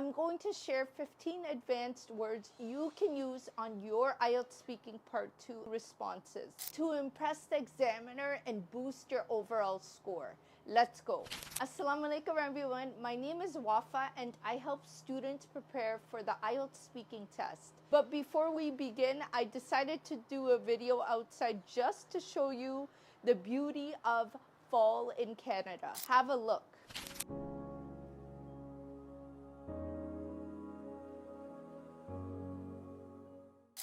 I'm going to share 15 advanced words you can use on your IELTS Speaking Part 2 responses to impress the examiner and boost your overall score. Let's go. Assalamu alaikum everyone. My name is Wafa and I help students prepare for the IELTS speaking test. But before we begin, I decided to do a video outside just to show you the beauty of fall in Canada. Have a look.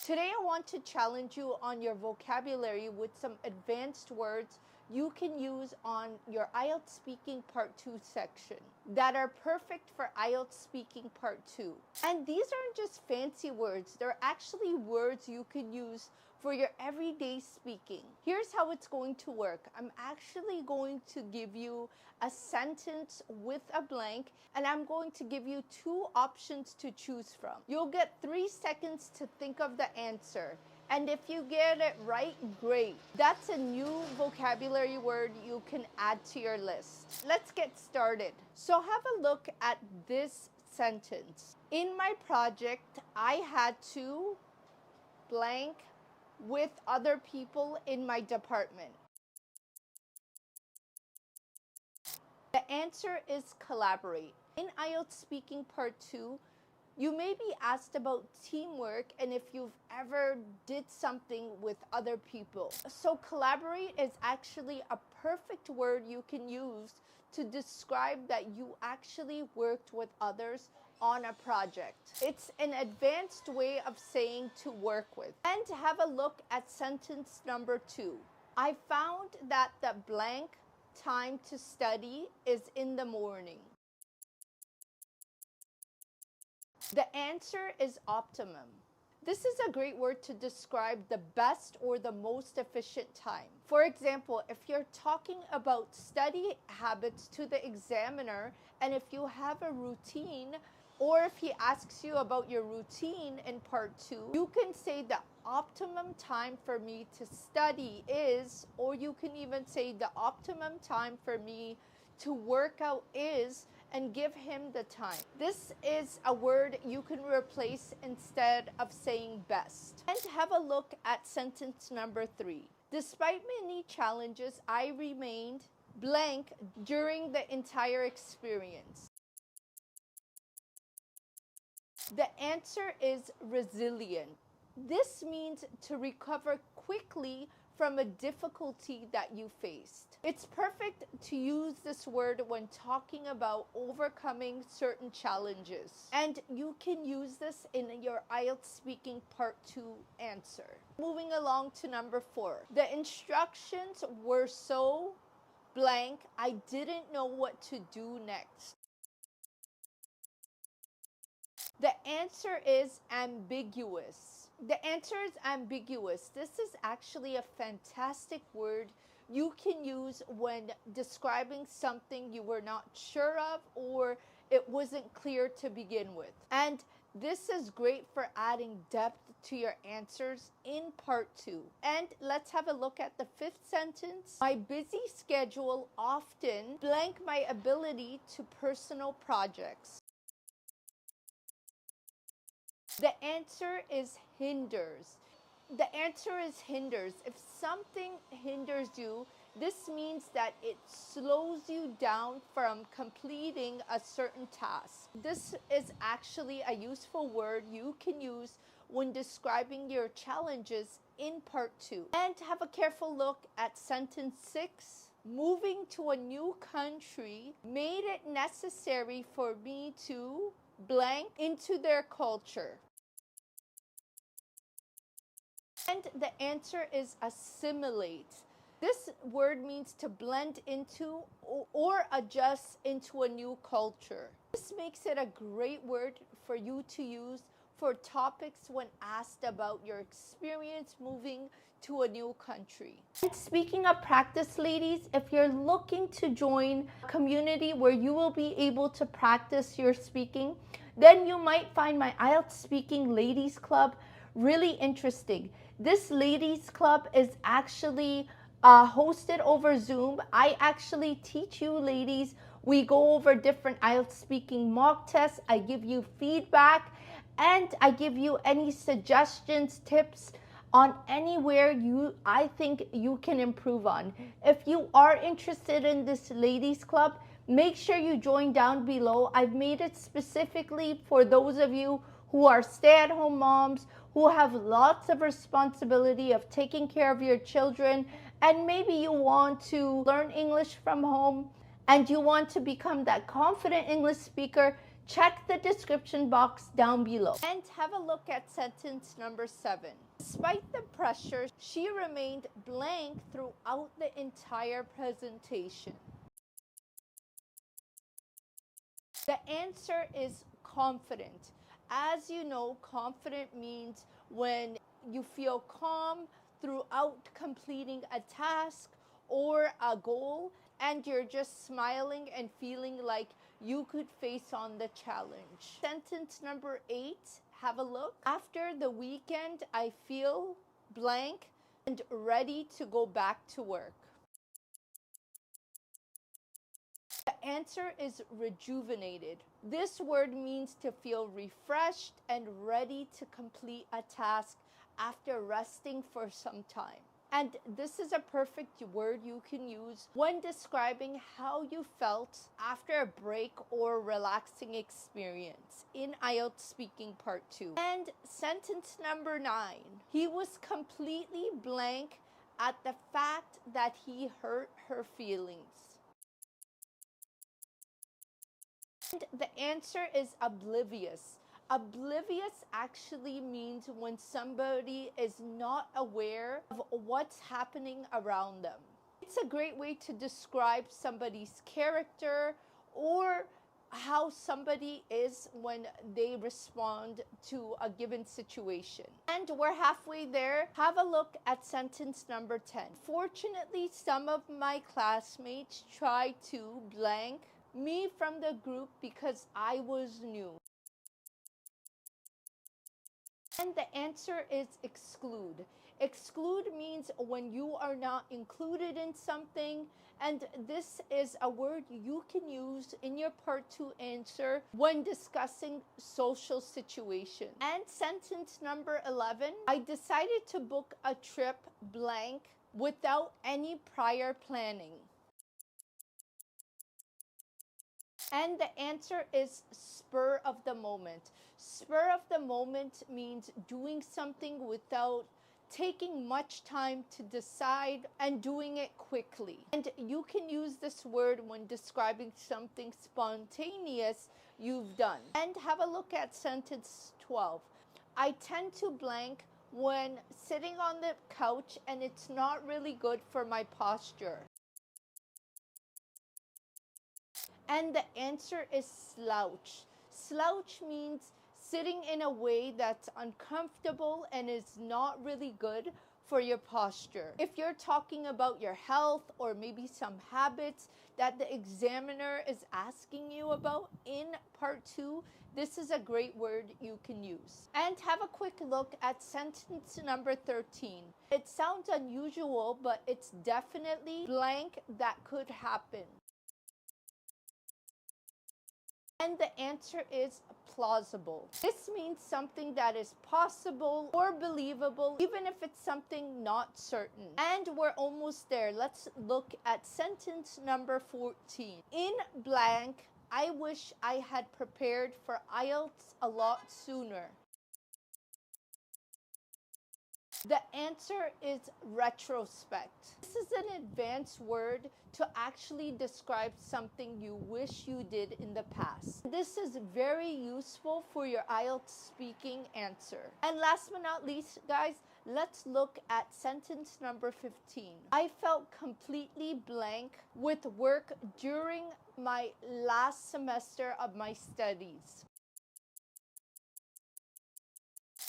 Today I want to challenge you on your vocabulary with some advanced words you can use on your IELTS Speaking Part 2 section that are perfect for IELTS Speaking Part 2. And these aren't just fancy words, they're actually words you can use for your everyday speaking. Here's how it's going to work. I'm actually going to give you a sentence with a blank, and I'm going to give you two options to choose from. You'll get 3 seconds to think of the answer. And if you get it right, great. That's a new vocabulary word you can add to your list. Let's get started. So have a look at this sentence. In my project, I had to blank with other people in my department. The answer is collaborate. In IELTS Speaking Part 2, you may be asked about teamwork and if you've ever did something with other people. So collaborate is actually a perfect word you can use to describe that you actually worked with others on a project. It's an advanced way of saying to work with. And have a look at sentence number 2. I found that the blank time to study is in the morning. The answer is optimum. This is a great word to describe the best or the most efficient time. For example, if you're talking about study habits to the examiner, and if you have a routine, or if he asks you about your routine in Part 2, you can say the optimum time for me to study is, or you can even say the optimum time for me to work out is, and give him the time. This is a word you can replace instead of saying best. And have a look at sentence number 3. Despite many challenges, I remained blank during the entire experience. The answer is resilient. This means to recover quickly from a difficulty that you faced. It's perfect to use this word when talking about overcoming certain challenges. And you can use this in your IELTS Speaking Part 2 answer. Moving along to number 4. The instructions were so blank, I didn't know what to do next. The answer is ambiguous. The answer is ambiguous. This is actually a fantastic word you can use when describing something you were not sure of or it wasn't clear to begin with. And this is great for adding depth to your answers in Part 2. And let's have a look at the 5th sentence. My busy schedule often blank my ability to personal projects. The answer is hinders. The answer is hinders. If something hinders you, this means that it slows you down from completing a certain task. This is actually a useful word you can use when describing your challenges in Part 2. And have a careful look at sentence 6. Moving to a new country made it necessary for me to blank into their culture. And the answer is assimilate. This word means to blend into or adjust into a new culture. This makes it a great word for you to use for topics when asked about your experience moving to a new country. And speaking of practice, ladies, if you're looking to join a community where you will be able to practice your speaking, then you might find my IELTS Speaking Ladies Club really interesting. This ladies club is actually hosted over Zoom. I actually teach you ladies We go over different IELTS speaking mock tests. I give you feedback and I give you any suggestions, tips on anywhere I think you can improve on. If you are interested in this ladies club, make sure you join down below. I've made it specifically for those of you who are stay-at-home moms, who have lots of responsibility of taking care of your children, and maybe you want to learn English from home and you want to become that confident English speaker. Check the description box down below. And have a look at sentence number 7. Despite the pressure, she remained blank throughout the entire presentation. The answer is confident. As you know, confident means when you feel calm throughout completing a task or a goal, and you're just smiling and feeling like you could face on the challenge. Sentence number 8, have a look. After the weekend, I feel blank and ready to go back to work. The answer is rejuvenated. This word means to feel refreshed and ready to complete a task after resting for some time. And this is a perfect word you can use when describing how you felt after a break or relaxing experience in IELTS Speaking Part 2. And sentence number 9. He was completely blank at the fact that he hurt her feelings. And the answer is oblivious. Oblivious actually means when somebody is not aware of what's happening around them. It's a great way to describe somebody's character or how somebody is when they respond to a given situation. And we're halfway there. Have a look at sentence number 10. Fortunately, some of my classmates tried to blank me from the group because I was new. And the answer is exclude. Exclude means when you are not included in something, and this is a word you can use in your part 2 answer when discussing social situations. And sentence number 11, I decided to book a trip blank without any prior planning. And the answer is spur of the moment. Spur of the moment means doing something without taking much time to decide and doing it quickly. And you can use this word when describing something spontaneous you've done. And have a look at sentence 12. I tend to blank when sitting on the couch and it's not really good for my posture. And the answer is slouch. Slouch means sitting in a way that's uncomfortable and is not really good for your posture. If you're talking about your health or maybe some habits that the examiner is asking you about in part 2, this is a great word you can use. And have a quick look at sentence number 13. It sounds unusual, but it's definitely blank that could happen. And the answer is plausible. This means something that is possible or believable, even if it's something not certain. And we're almost there. Let's look at sentence number 14. In blank, I wish I had prepared for IELTS a lot sooner. The answer is retrospect. This is an advanced word to actually describe something you wish you did in the past. This is very useful for your IELTS speaking answer. And last but not least, guys, let's look at sentence number 15. I felt completely blank with work during my last semester of my studies.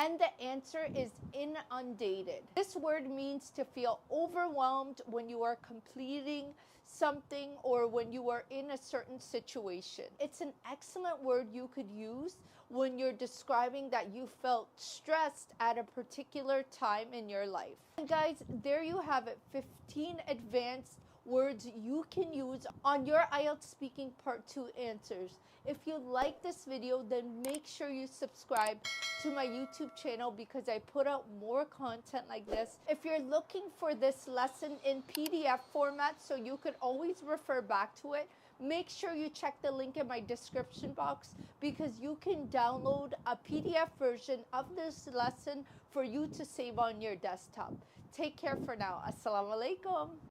And the answer is inundated. This word means to feel overwhelmed when you are completing something or when you are in a certain situation. It's an excellent word you could use when you're describing that you felt stressed at a particular time in your life. And guys, there you have it, 15 advanced words you can use on your IELTS Speaking Part 2 answers. If you like this video, then make sure you subscribe to my YouTube channel because I put out more content like this. If you're looking for this lesson in PDF format so you could always refer back to it, make sure you check the link in my description box because you can download a PDF version of this lesson for you to save on your desktop. Take care for now. Assalamu alaikum.